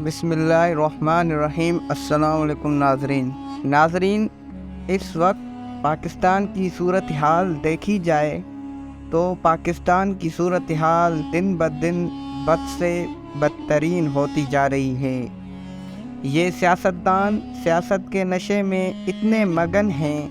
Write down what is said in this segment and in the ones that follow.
بسم اللہ الرحمن الرحیم۔ السلام علیکم ناظرین، اس وقت پاکستان کی صورتحال دیکھی جائے تو پاکستان کی صورتحال دن بدن بد سے بدترین ہوتی جا رہی ہے۔ یہ سیاستدان سیاست کے نشے میں اتنے مگن ہیں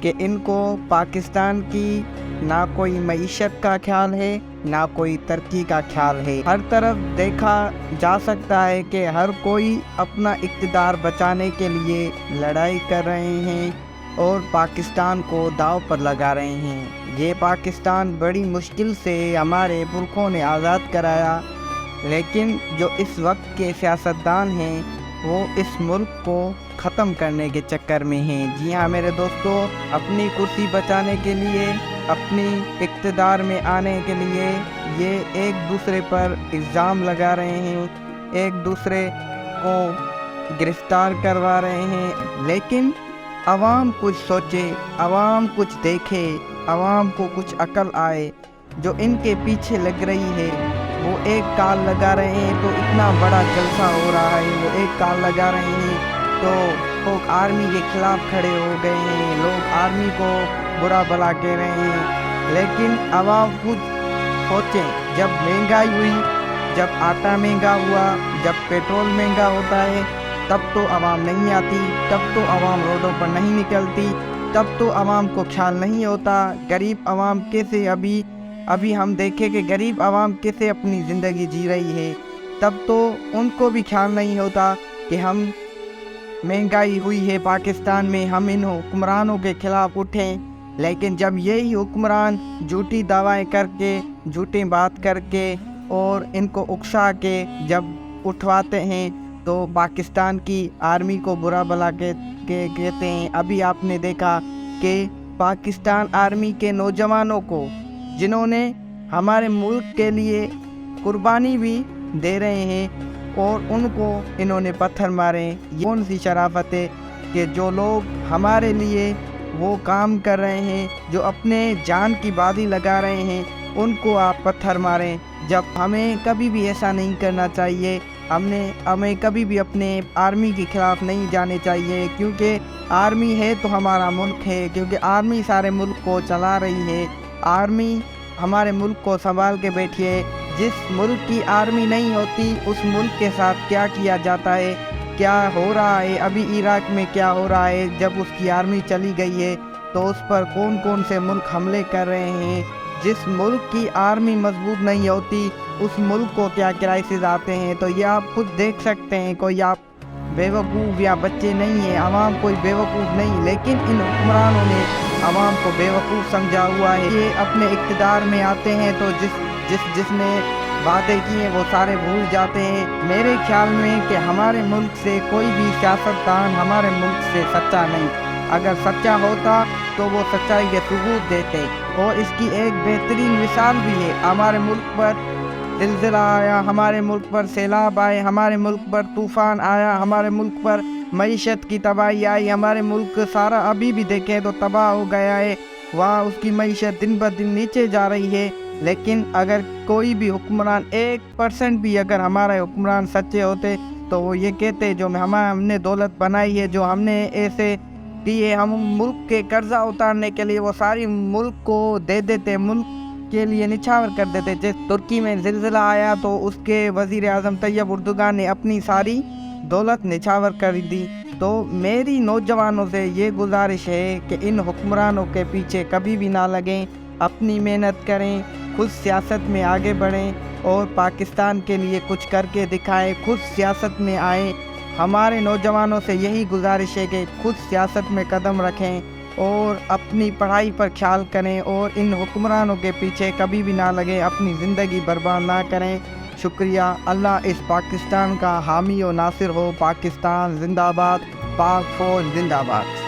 کہ ان کو پاکستان کی نہ کوئی معیشت کا خیال ہے نہ کوئی ترقی کا خیال ہے۔ ہر طرف دیکھا جا سکتا ہے کہ ہر کوئی اپنا اقتدار بچانے کے لیے لڑائی کر رہے ہیں اور پاکستان کو داؤ پر لگا رہے ہیں۔ یہ پاکستان بڑی مشکل سے ہمارے ملکوں نے آزاد کرایا، لیکن جو اس وقت کے سیاستدان ہیں وہ اس ملک کو ختم کرنے کے چکر میں ہیں۔ جی ہاں میرے دوستو، اپنی کرسی بچانے کے لیے، اپنی اقتدار میں آنے کے لیے یہ ایک دوسرے پر الزام لگا رہے ہیں، ایک دوسرے کو گرفتار کروا رہے ہیں، لیکن عوام کچھ سوچے، عوام کچھ دیکھے، عوام کو کچھ عقل آئے۔ جو ان کے پیچھے لگ رہی ہے، وہ ایک کال لگا رہے ہیں تو اتنا بڑا جلسہ ہو رہا ہے، وہ ایک کال لگا رہے ہیں تو لوگ آرمی کے خلاف کھڑے ہو گئے ہیں، لوگ آرمی کو برا بھلا کہہ رہے ہیں، لیکن عوام خود سوچیں۔ جب مہنگائی ہوئی، جب آٹا مہنگا ہوا، جب پیٹرول مہنگا ہوتا ہے، تب تو عوام نہیں آتی، تب تو عوام روڈوں پر نہیں نکلتی، تب تو عوام کو خیال نہیں ہوتا غریب عوام کیسے ابھی ہم دیکھیں کہ غریب عوام کیسے اپنی زندگی جی رہی ہے، تب تو ان کو بھی خیال نہیں ہوتا کہ ہم مہنگائی ہوئی ہے پاکستان میں، ہم ان حکمرانوں کے خلاف اٹھیں۔ لیکن جب یہی حکمران جھوٹی دعوائیں کر کے، جھوٹی بات کر کے اور ان کو اکسا کے جب اٹھواتے ہیں تو پاکستان کی آرمی کو برا بھلا کہتے ہیں۔ ابھی آپ نے دیکھا کہ پاکستان آرمی کے نوجوانوں کو، جنہوں نے ہمارے ملک کے لیے قربانی بھی دے رہے ہیں، اور ان کو انہوں نے پتھر مارے۔ یہ کون سی شرافت ہے کہ جو لوگ ہمارے لیے وہ کام کر رہے ہیں، جو اپنے جان کی بازی لگا رہے ہیں، ان کو آپ پتھر ماریں، جب ہمیں کبھی بھی ایسا نہیں کرنا چاہیے۔ ہمیں کبھی بھی اپنے آرمی کے خلاف نہیں جانے چاہیے، کیونکہ آرمی ہے تو ہمارا ملک ہے، کیونکہ آرمی سارے ملک کو چلا رہی ہے، آرمی ہمارے ملک کو سنبھال کے بیٹھی ہے۔ جس ملک کی آرمی نہیں ہوتی، اس ملک کے ساتھ کیا کیا جاتا ہے، کیا ہو رہا ہے، ابھی عراق میں کیا ہو رہا ہے، جب اس کی آرمی چلی گئی ہے تو اس پر کون کون سے ملک حملے کر رہے ہیں۔ جس ملک کی آرمی مضبوط نہیں ہوتی، اس ملک کو کیا کرائسس آتے ہیں۔ تو یہ آپ خود دیکھ سکتے ہیں، کوئی آپ بیوقوف یا بچے نہیں ہیں، عوام کوئی بیوقوف نہیں، لیکن ان حکمرانوں نے عوام کو بیوقوف سمجھا ہوا ہے۔ یہ اپنے اقتدار میں آتے ہیں تو جس نے وعدے کیے وہ سارے بھول جاتے ہیں۔ میرے خیال میں کہ ہمارے ملک سے کوئی بھی سیاستدان ہمارے ملک سے سچا نہیں، اگر سچا ہوتا تو وہ سچائی کے ثبوت دیتے، اور اس کی ایک بہترین مثال بھی ہے۔ ہمارے ملک پر زلزلہ آیا، ہمارے ملک پر سیلاب آئے، ہمارے ملک پر طوفان آیا، ہمارے ملک پر معیشت کی تباہی آئی، ہمارے ملک سارا ابھی بھی دیکھیں تو تباہ ہو گیا ہے، وہاں اس کی معیشت دن بدن نیچے جا رہی ہے۔ لیکن اگر کوئی بھی حکمران 1% بھی اگر ہمارے حکمران سچے ہوتے تو وہ یہ کہتے جو ہم نے دولت بنائی ہے، جو ہم نے ایسے دیے، ہم ملک کے قرضہ اتارنے کے لیے وہ ساری ملک کو دے دیتے، ملک کے لیے نچھاور کر دیتے۔ جیسے ترکی میں زلزلہ آیا تو اس کے وزیر اعظم طیب اردگان نے اپنی ساری دولت نچھاور کر دی۔ تو میری نوجوانوں سے یہ گزارش ہے کہ ان حکمرانوں کے پیچھے کبھی بھی نہ لگیں، اپنی محنت کریں، خود سیاست میں آگے بڑھیں اور پاکستان کے لیے کچھ کر کے دکھائیں، خود سیاست میں آئیں۔ ہمارے نوجوانوں سے یہی گزارش ہے کہ خود سیاست میں قدم رکھیں اور اپنی پڑھائی پر خیال کریں، اور ان حکمرانوں کے پیچھے کبھی بھی نہ لگیں، اپنی زندگی برباد نہ کریں۔ شکریہ۔ اللہ اس پاکستان کا حامی و ناصر ہو۔ پاکستان زندہ باد، پاک فوج زندہ باد۔